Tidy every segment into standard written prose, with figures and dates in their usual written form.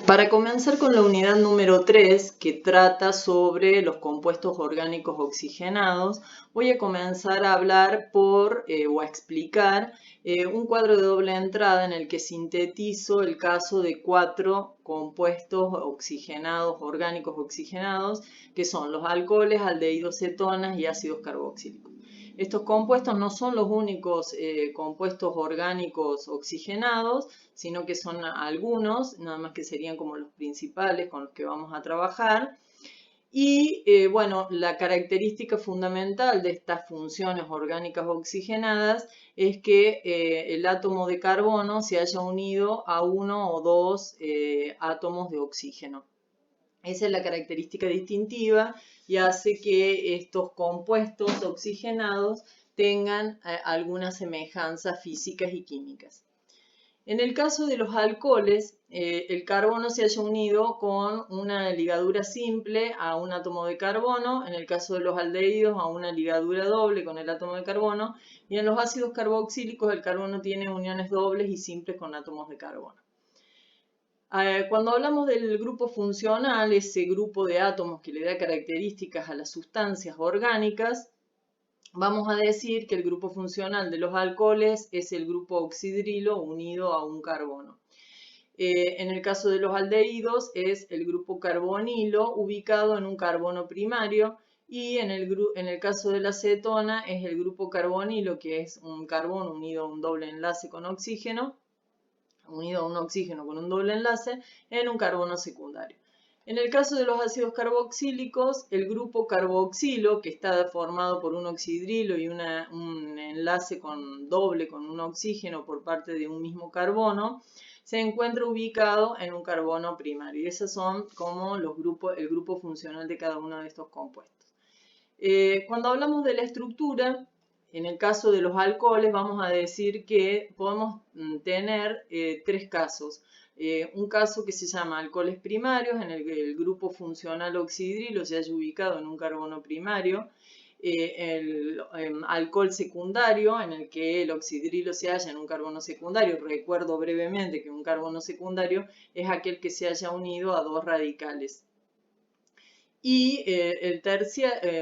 Para comenzar con la unidad número 3, que trata sobre los compuestos orgánicos oxigenados, voy a comenzar a hablar o a explicar un cuadro de doble entrada en el que sintetizo el caso de 4 compuestos oxigenados, orgánicos oxigenados, que son los alcoholes, aldehídos, cetonas y ácidos carboxílicos. Estos compuestos no son los únicos compuestos orgánicos oxigenados, sino que son algunos, nada más que serían como los principales con los que vamos a trabajar. Y bueno, la característica fundamental de estas funciones orgánicas oxigenadas es que el átomo de carbono se haya unido a uno o dos átomos de oxígeno. Esa es la característica distintiva y hace que estos compuestos oxigenados tengan algunas semejanzas físicas y químicas. En el caso de los alcoholes, el carbono se haya unido con una ligadura simple a un átomo de carbono, en el caso de los aldehídos a una ligadura doble con el átomo de carbono, y en los ácidos carboxílicos el carbono tiene uniones dobles y simples con átomos de carbono. Cuando hablamos del grupo funcional, ese grupo de átomos que le da características a las sustancias orgánicas, vamos a decir que el grupo funcional de los alcoholes es el grupo oxidrilo unido a un carbono. En el caso de los aldehídos es el grupo carbonilo ubicado en un carbono primario y en el caso de la cetona es el grupo carbonilo, que es un carbono unido a un doble enlace con oxígeno, unido a un oxígeno con un doble enlace en un carbono secundario. En el caso de los ácidos carboxílicos, el grupo carboxilo, que está formado por un oxidrilo y un enlace doble con un oxígeno por parte de un mismo carbono, se encuentra ubicado en un carbono primario. Y esos son como el grupo funcional de cada uno de estos compuestos. Cuando hablamos de la estructura, en el caso de los alcoholes vamos a decir que podemos tener 3 casos. Un caso que se llama alcoholes primarios, en el que el grupo funcional oxidrilo se haya ubicado en un carbono primario. El alcohol secundario, en el que el oxidrilo se halla en un carbono secundario. Recuerdo brevemente que un carbono secundario es aquel que se haya unido a 2 radicales. Y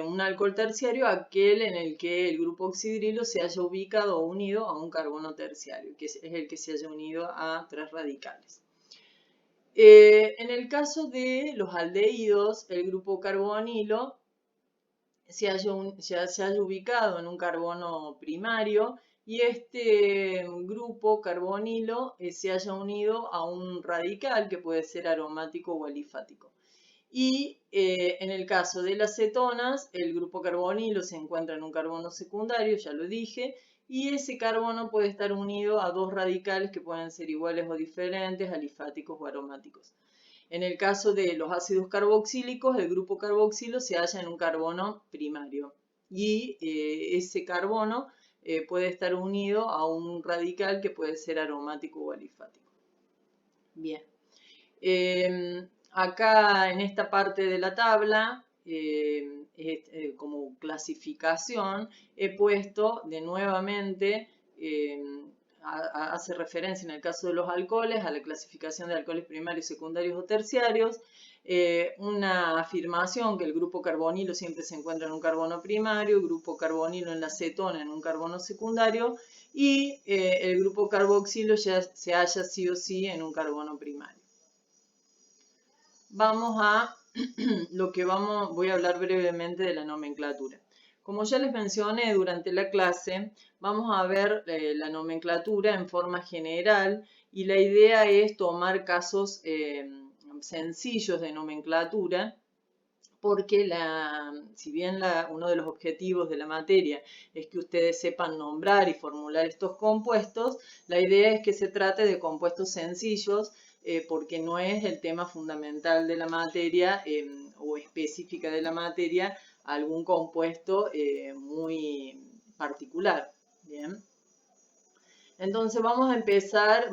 un alcohol terciario, aquel en el que el grupo oxidrilo se haya ubicado o unido a un carbono terciario, que es el que se haya unido a 3 radicales. En el caso de los aldehídos, el grupo carbonilo se haya ubicado en un carbono primario y este grupo carbonilo se haya unido a un radical que puede ser aromático o alifático. Y en el caso de las cetonas, el grupo carbonilo se encuentra en un carbono secundario, ya lo dije, y ese carbono puede estar unido a 2 radicales que pueden ser iguales o diferentes, alifáticos o aromáticos. En el caso de los ácidos carboxílicos, el grupo carboxilo se halla en un carbono primario y ese carbono puede estar unido a un radical que puede ser aromático o alifático. Bien. Acá en esta parte de la tabla, como clasificación, he puesto de nuevamente, hace referencia en el caso de los alcoholes a la clasificación de alcoholes primarios, secundarios o terciarios, una afirmación que el grupo carbonilo siempre se encuentra en un carbono primario, el grupo carbonilo en la cetona en un carbono secundario y el grupo carboxilo ya se halla sí o sí en un carbono primario. Vamos a voy a hablar brevemente de la nomenclatura. Como ya les mencioné durante la clase, vamos a ver la nomenclatura en forma general y la idea es tomar casos sencillos de nomenclatura porque si bien uno de los objetivos de la materia es que ustedes sepan nombrar y formular estos compuestos, la idea es que se trate de compuestos sencillos porque no es el tema fundamental de la materia o específica de la materia algún compuesto muy particular. Bien. Entonces voy a empezar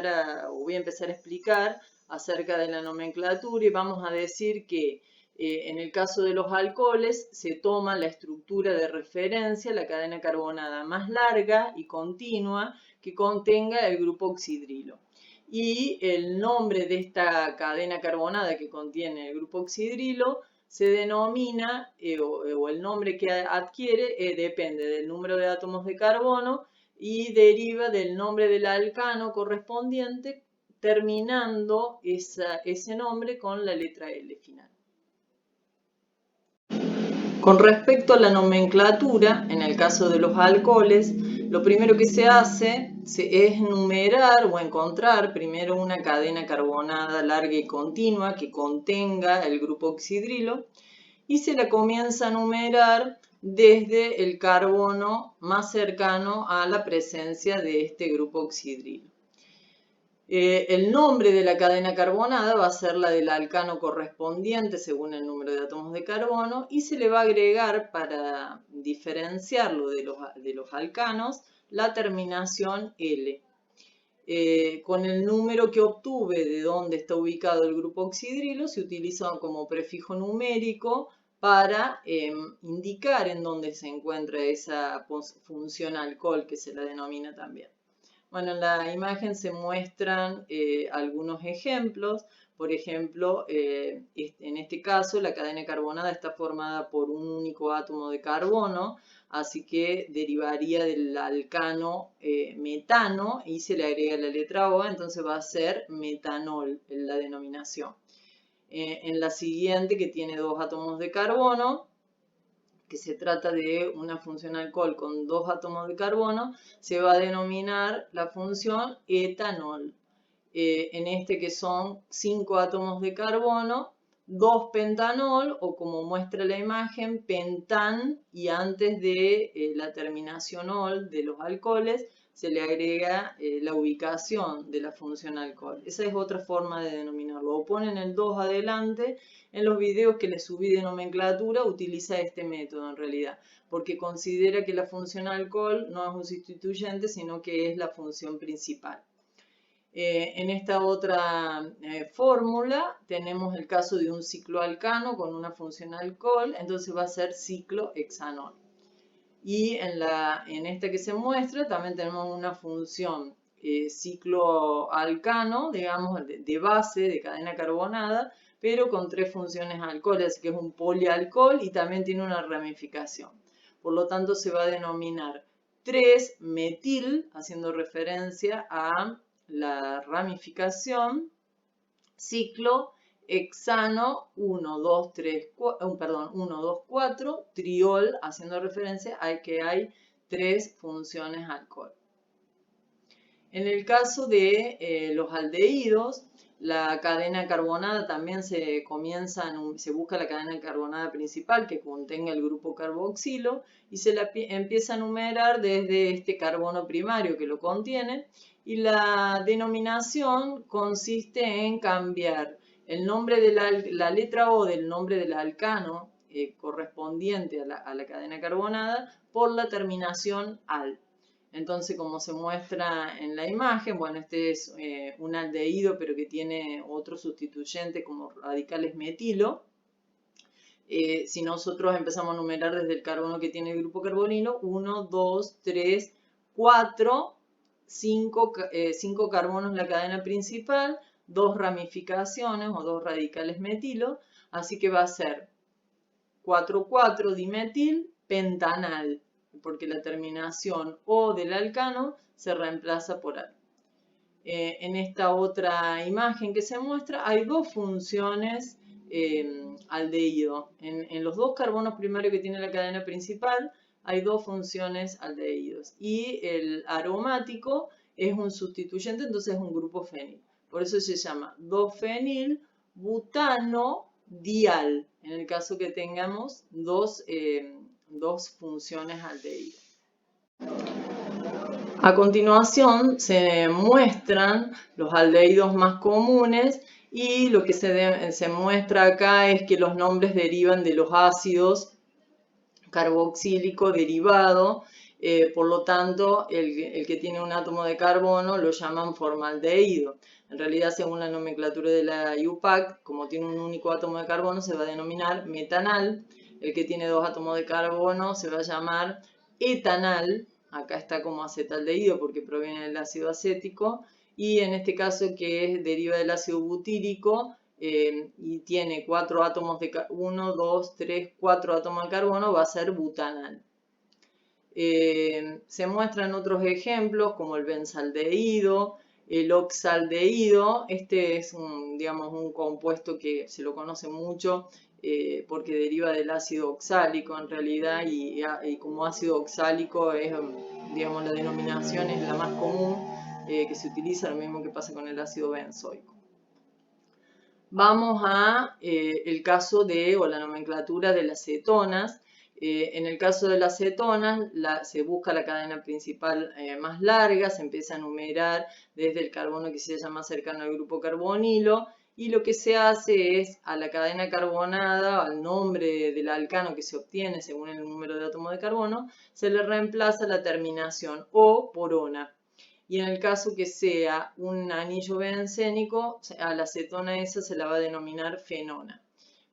a explicar acerca de la nomenclatura y vamos a decir que en el caso de los alcoholes se toma la estructura de referencia, la cadena carbonada más larga y continua que contenga el grupo oxidrilo. y el nombre de esta cadena carbonada que contiene el grupo oxidrilo se denomina, o el nombre que adquiere, depende del número de átomos de carbono y deriva del nombre del alcano correspondiente, terminando ese nombre con la letra L final. Con respecto a la nomenclatura, en el caso de los alcoholes, lo primero que se hace es numerar o encontrar primero una cadena carbonada larga y continua que contenga el grupo oxidrilo y se la comienza a numerar desde el carbono más cercano a la presencia de este grupo oxidrilo. El nombre de la cadena carbonada va a ser la del alcano correspondiente según el número de átomos de carbono y se le va a agregar, para diferenciarlo de los alcanos, la terminación L. Con el número que obtuve de dónde está ubicado el grupo oxidrilo se utiliza como prefijo numérico para indicar en dónde se encuentra esa función alcohol, que se la denomina también. Bueno, en la imagen se muestran algunos ejemplos. Por ejemplo, en este caso la cadena carbonada está formada por un único átomo de carbono, así que derivaría del alcano metano y se le agrega la letra O, entonces va a ser metanol en la denominación. En la siguiente, que tiene dos átomos de carbono, que se trata de una función alcohol con dos átomos de carbono, se va a denominar la función etanol. En este, que son 5 átomos de carbono, 2 pentanol, o como muestra la imagen, pentan, y antes de la terminación ol de los alcoholes se le agrega la ubicación de la función alcohol. Esa es otra forma de denominarlo. O ponen el 2 adelante. En los videos que les subí de nomenclatura utiliza este método en realidad, porque considera que la función alcohol no es un sustituyente, sino que es la función principal. En esta otra fórmula tenemos el caso de un cicloalcano con una función alcohol, entonces va a ser ciclohexanol. Y en esta que se muestra también tenemos una función cicloalcano, digamos, de base, de cadena carbonada, pero con 3 funciones alcoholes, así que es un polialcohol y también tiene una ramificación. Por lo tanto, se va a denominar 3-metil, haciendo referencia a la ramificación, ciclohexano 1, 2, 4, triol, haciendo referencia a que hay 3 funciones alcohol. En el caso de los aldehídos, la cadena carbonada también se busca la cadena carbonada principal que contenga el grupo carboxilo y se la empieza a numerar desde este carbono primario que lo contiene, y la denominación consiste en cambiar el nombre de la letra O del nombre del alcano correspondiente a la cadena carbonada por la terminación al. Entonces, como se muestra en la imagen, bueno, este es un aldehído, pero que tiene otro sustituyente como radicales metilo. Si nosotros empezamos a numerar desde el carbono que tiene el grupo carbonilo, 1, 2, 3, 4, 5 carbonos en la cadena principal, 2 ramificaciones o 2 radicales metilo, así que va a ser 4,4 dimetil pentanal, porque la terminación O del alcano se reemplaza por al. En esta otra imagen que se muestra hay 2 funciones aldehído. En los 2 carbonos primarios que tiene la cadena principal hay 2 funciones aldehídos. Y el aromático es un sustituyente, entonces es un grupo fenil. Por eso se llama 2-fenil butano dial, en el caso que tengamos 2 funciones aldehído. A continuación se muestran los aldehídos más comunes y lo que se muestra acá es que los nombres derivan de los ácidos carboxílico derivado, por lo tanto el que tiene un átomo de carbono lo llaman formaldehído. En realidad, según la nomenclatura de la IUPAC, como tiene un único átomo de carbono se va a denominar metanal. El que tiene 2 átomos de carbono se va a llamar etanal. Acá está como acetaldehído porque proviene del ácido acético. y en este caso que deriva del ácido butírico y tiene 4 átomos de 1, 2, 3, 4 átomos de carbono, va a ser butanal. Se muestran otros ejemplos como el benzaldehído, el oxaldehído. Este es digamos, un compuesto que se lo conoce mucho porque deriva del ácido oxálico en realidad y como ácido oxálico es, digamos, la denominación es la más común que se utiliza, lo mismo que pasa con el ácido benzoico. Vamos a el caso de, o la nomenclatura de las cetonas. En el caso de las cetonas, se busca la cadena principal más larga, se empieza a numerar desde el carbono que se llama más cercano al grupo carbonilo, y lo que se hace es a la cadena carbonada, al nombre del alcano que se obtiene según el número de átomos de carbono, se le reemplaza la terminación O por ona. Y en el caso que sea un anillo bencénico, a la cetona esa se la va a denominar fenona.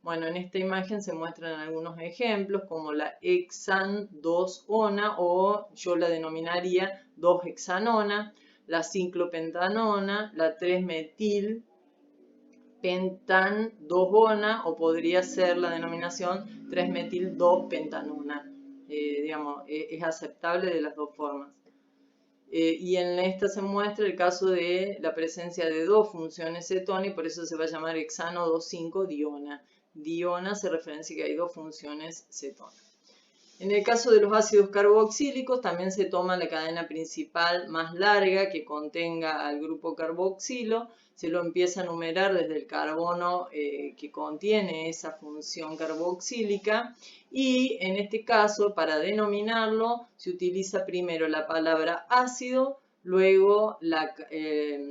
Bueno, en esta imagen se muestran algunos ejemplos como la hexan 2-ona o yo la denominaría 2-hexanona, la ciclopentanona, la 3-metil pentan 2-ona o podría ser la denominación 3-metil 2-pentanona. Digamos, es aceptable de las dos formas. Y en esta se muestra el caso de la presencia de dos funciones cetona y por eso se va a llamar hexano 2,5-diona. Diona se referencia que hay dos funciones cetona. En el caso de los ácidos carboxílicos también se toma la cadena principal más larga que contenga al grupo carboxilo, se lo empieza a numerar desde el carbono que contiene esa función carboxílica y en este caso para denominarlo se utiliza primero la palabra ácido, luego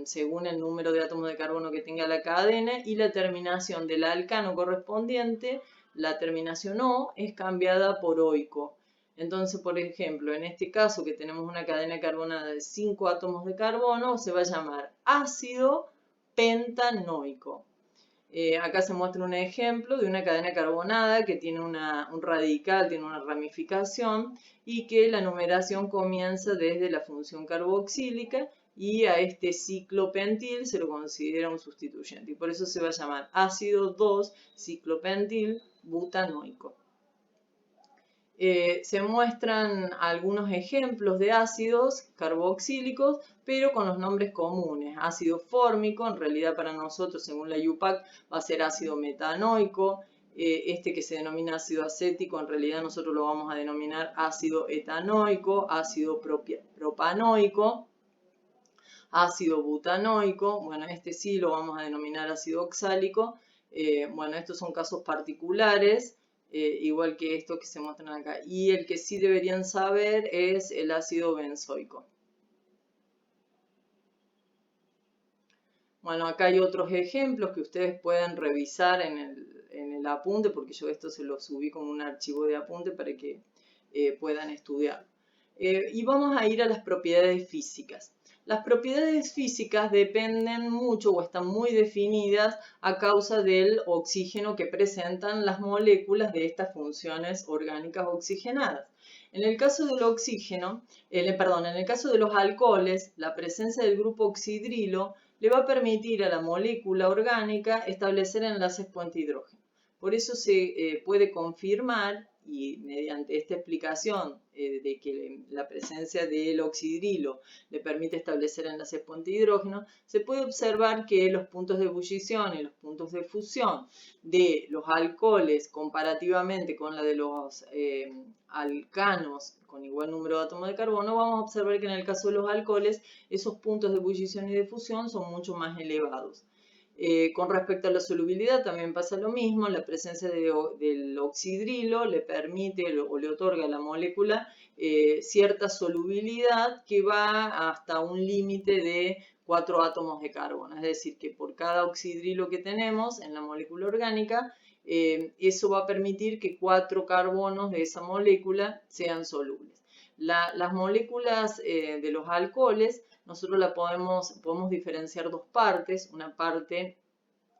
según el número de átomos de carbono que tenga la cadena y la terminación del alcano correspondiente, la terminación O es cambiada por oico. Entonces, por ejemplo, en este caso que tenemos una cadena carbonada de 5 átomos de carbono, se va a llamar ácido pentanoico. Acá se muestra un ejemplo de una cadena carbonada que tiene un radical, tiene una ramificación y que la numeración comienza desde la función carboxílica y a este ciclopentil se lo considera un sustituyente y por eso se va a llamar ácido 2-ciclopentil butanoico. Se muestran algunos ejemplos de ácidos carboxílicos, pero con los nombres comunes. Ácido fórmico, en realidad para nosotros, según la IUPAC, va a ser ácido metanoico. Este que se denomina ácido acético, en realidad nosotros lo vamos a denominar ácido etanoico, ácido propanoico, ácido butanoico. Bueno, este sí lo vamos a denominar ácido oxálico. Bueno, estos son casos particulares. Igual que estos que se muestran acá. Y el que sí deberían saber es el ácido benzoico. Bueno, acá hay otros ejemplos que ustedes pueden revisar en el apunte, porque yo esto se lo subí como un archivo de apunte para que puedan estudiar. Y vamos a ir a las propiedades físicas. Las propiedades físicas dependen mucho o están muy definidas a causa del oxígeno que presentan las moléculas de estas funciones orgánicas oxigenadas. En el caso del oxígeno, en el caso de los alcoholes, la presencia del grupo oxidrilo le va a permitir a la molécula orgánica establecer enlaces puente hidrógeno. Por eso se puede confirmar y mediante esta explicación de que la presencia del oxidrilo le permite establecer enlaces puente hidrógeno, se puede observar que los puntos de ebullición y los puntos de fusión de los alcoholes comparativamente con la de los alcanos con igual número de átomos de carbono, vamos a observar que en el caso de los alcoholes esos puntos de ebullición y de fusión son mucho más elevados. Con respecto a la solubilidad también pasa lo mismo, la presencia del oxidrilo le permite o le otorga a la molécula cierta solubilidad que va hasta un límite de 4 átomos de carbono, es decir, que por cada oxidrilo que tenemos en la molécula orgánica, eso va a permitir que 4 carbonos de esa molécula sean solubles. Las moléculas de los alcoholes nosotros podemos diferenciar dos partes, una parte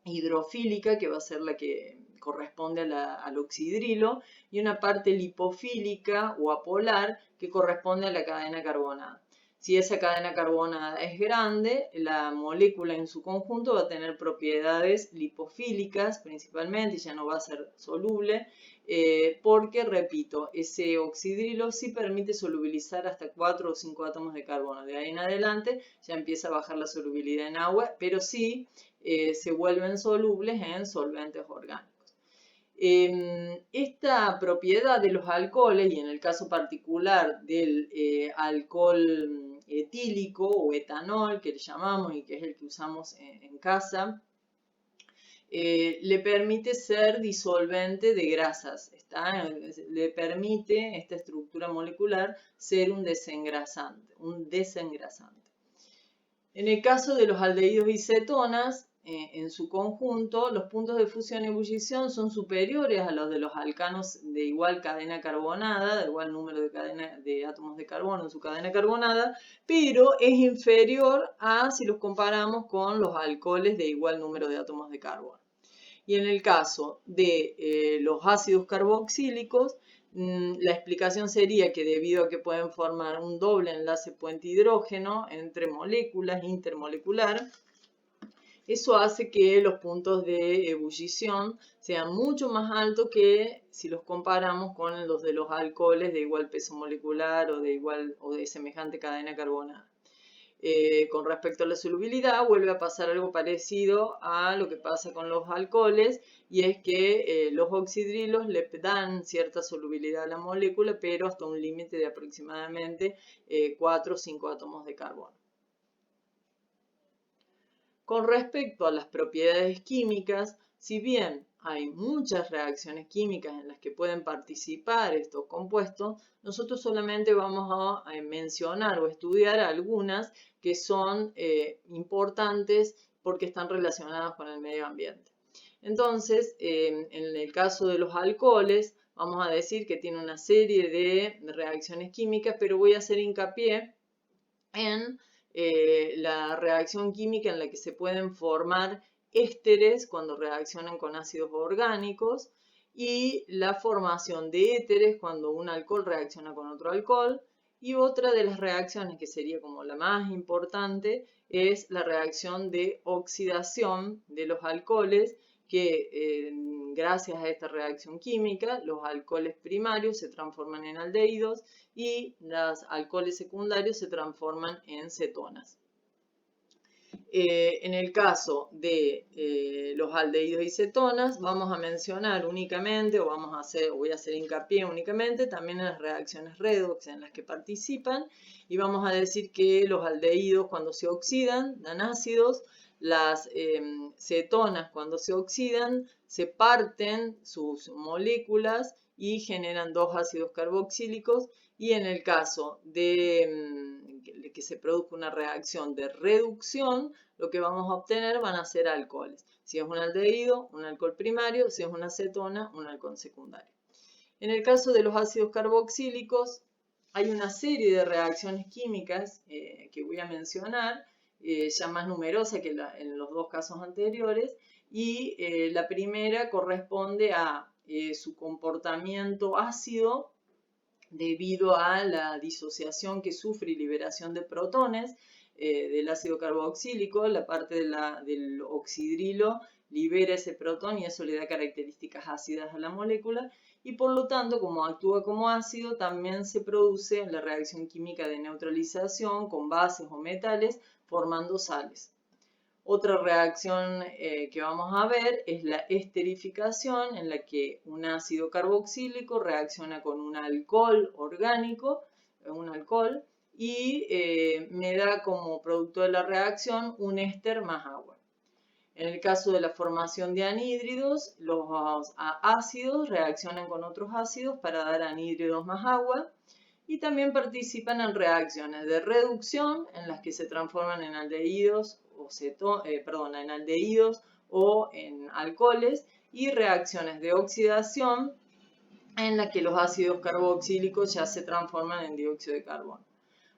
hidrofílica, que va a ser la que corresponde al oxidrilo, y una parte lipofílica o apolar, que corresponde a la cadena carbonada. Si esa cadena carbonada es grande, la molécula en su conjunto va a tener propiedades lipofílicas principalmente, y ya no va a ser soluble, porque, repito, ese oxidrilo sí permite solubilizar hasta 4 o 5 átomos de carbono. De ahí en adelante ya empieza a bajar la solubilidad en agua, pero sí se vuelven solubles en solventes orgánicos. Esta propiedad de los alcoholes, y en el caso particular del alcohol etílico o etanol, que le llamamos y que es el que usamos en casa, le permite ser disolvente de grasas, le permite esta estructura molecular ser un desengrasante, En el caso de los aldehídos y cetonas, en su conjunto, los puntos de fusión y ebullición son superiores a los de los alcanos de igual cadena carbonada, de igual número de átomos de carbono en su cadena carbonada, pero es inferior a si los comparamos con los alcoholes de igual número de átomos de carbono. Y en el caso de los ácidos carboxílicos, la explicación sería que debido a que pueden formar un doble enlace puente hidrógeno entre moléculas, intermolecular, eso hace que los puntos de ebullición sean mucho más altos que si los comparamos con los de los alcoholes de igual peso molecular o de semejante cadena carbonada. Con respecto a la solubilidad, vuelve a pasar algo parecido a lo que pasa con los alcoholes, y es que los oxidrilos le dan cierta solubilidad a la molécula, pero hasta un límite de aproximadamente 4 o 5 átomos de carbono. Con respecto a las propiedades químicas, si bien hay muchas reacciones químicas en las que pueden participar estos compuestos, nosotros solamente vamos a mencionar o estudiar algunas que son importantes porque están relacionadas con el medio ambiente. Entonces, en el caso de los alcoholes, vamos a decir que tiene una serie de reacciones químicas, pero voy a hacer hincapié en la reacción química en la que se pueden formar ésteres cuando reaccionan con ácidos orgánicos, y la formación de éteres cuando un alcohol reacciona con otro alcohol. Y otra de las reacciones, que sería como la más importante, es la reacción de oxidación de los alcoholes, que gracias a esta reacción química los alcoholes primarios se transforman en aldehídos y los alcoholes secundarios se transforman en cetonas. En el caso de los aldehídos y cetonas, vamos a mencionar únicamente, voy a hacer hincapié únicamente también en las reacciones redox en las que participan, y vamos a decir que los aldehídos, cuando se oxidan, dan ácidos. Las cetonas, cuando se oxidan, se parten sus moléculas y generan dos ácidos carboxílicos, y en el caso de que se produzca una reacción de reducción, lo que vamos a obtener van a ser alcoholes. Si es un aldehído, un alcohol primario; si es una cetona, un alcohol secundario. En el caso de los ácidos carboxílicos, hay una serie de reacciones químicas que voy a mencionar, ya más numerosa que en los dos casos anteriores, y la primera corresponde a su comportamiento ácido debido a la disociación que sufre y liberación de protones del ácido carboxílico. La parte del oxidrilo libera ese protón y eso le da características ácidas a la molécula, y por lo tanto, como actúa como ácido, también se produce la reacción química de neutralización con bases o metales formando sales. Otra reacción que vamos a ver es la esterificación, en la que un ácido carboxílico reacciona con un alcohol orgánico, y me da como producto de la reacción un éster más agua. En el caso de la formación de anhídridos, los ácidos reaccionan con otros ácidos para dar anhídridos más agua, y también participan en reacciones de reducción en las que se transforman en aldehídos o en alcoholes, y reacciones de oxidación en las que los ácidos carboxílicos ya se transforman en dióxido de carbono.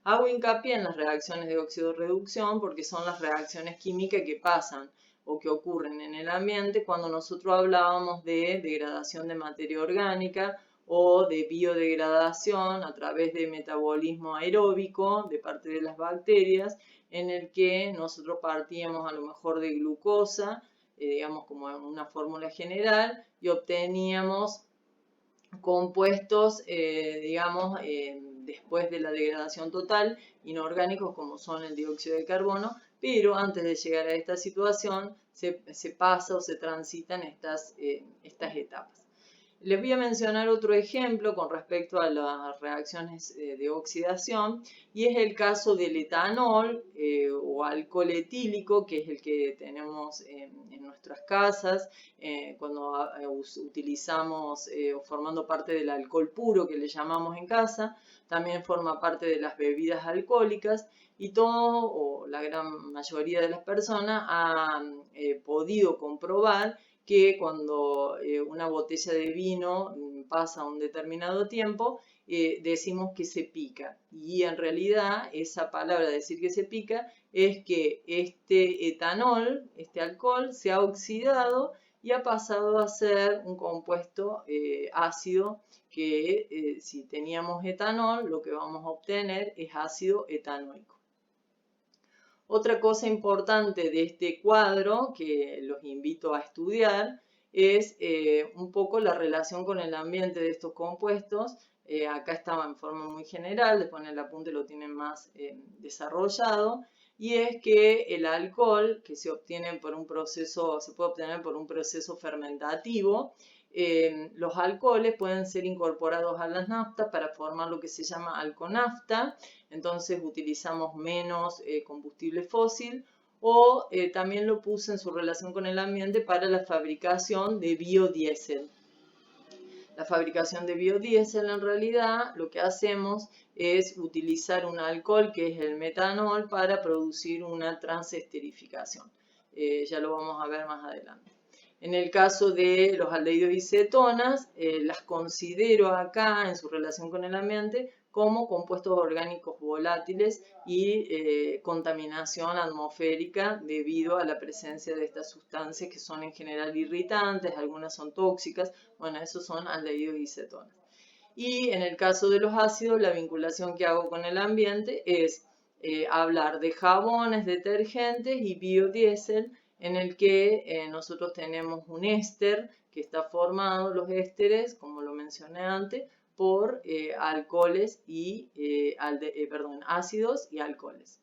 Hago hincapié en las reacciones de óxido-reducción porque son las reacciones químicas que pasan o que ocurren en el ambiente cuando nosotros hablábamos de degradación de materia orgánica o de biodegradación a través de metabolismo aeróbico de parte de las bacterias, en el que nosotros partíamos a lo mejor de glucosa, digamos como una fórmula general, y obteníamos compuestos, digamos, después de la degradación total, inorgánicos como son el dióxido de carbono, pero antes de llegar a esta situación se pasa o se transitan estas etapas. Les voy a mencionar otro ejemplo con respecto a las reacciones de oxidación, y es el caso del etanol o alcohol etílico, que es el que tenemos en nuestras casas cuando utilizamos o formando parte del alcohol puro que le llamamos en casa. También forma parte de las bebidas alcohólicas, y todo o la gran mayoría de las personas han podido comprobar que cuando una botella de vino pasa un determinado tiempo, decimos que se pica. Y en realidad esa palabra decir que se pica es que este etanol, este alcohol, se ha oxidado y ha pasado a ser un compuesto ácido que si teníamos etanol, lo que vamos a obtener es ácido etanoico. Otra cosa importante de este cuadro que los invito a estudiar es un poco la relación con el ambiente de estos compuestos. Acá estaba en forma muy general, después en el apunte lo tienen más desarrollado, y es que el alcohol que se obtiene por un proceso, se puede obtener por un proceso fermentativo. Los alcoholes pueden ser incorporados a las naftas para formar lo que se llama alconafta. Entonces utilizamos menos combustible fósil, o también lo puse en su relación con el ambiente para la fabricación de biodiesel. La fabricación de biodiesel, en realidad lo que hacemos es utilizar un alcohol que es el metanol para producir una transesterificación. Ya lo vamos a ver más adelante. En el caso de los aldehídos y cetonas, las considero acá en su relación con el ambiente como compuestos orgánicos volátiles y contaminación atmosférica debido a la presencia de estas sustancias que son en general irritantes, algunas son tóxicas. Bueno, esos son aldehídos y cetonas. Y en el caso de los ácidos, la vinculación que hago con el ambiente es hablar de jabones, detergentes y biodiesel, en el que nosotros tenemos un éster que está formado, los ésteres, como lo mencioné antes, por alcoholes y, ácidos y alcoholes.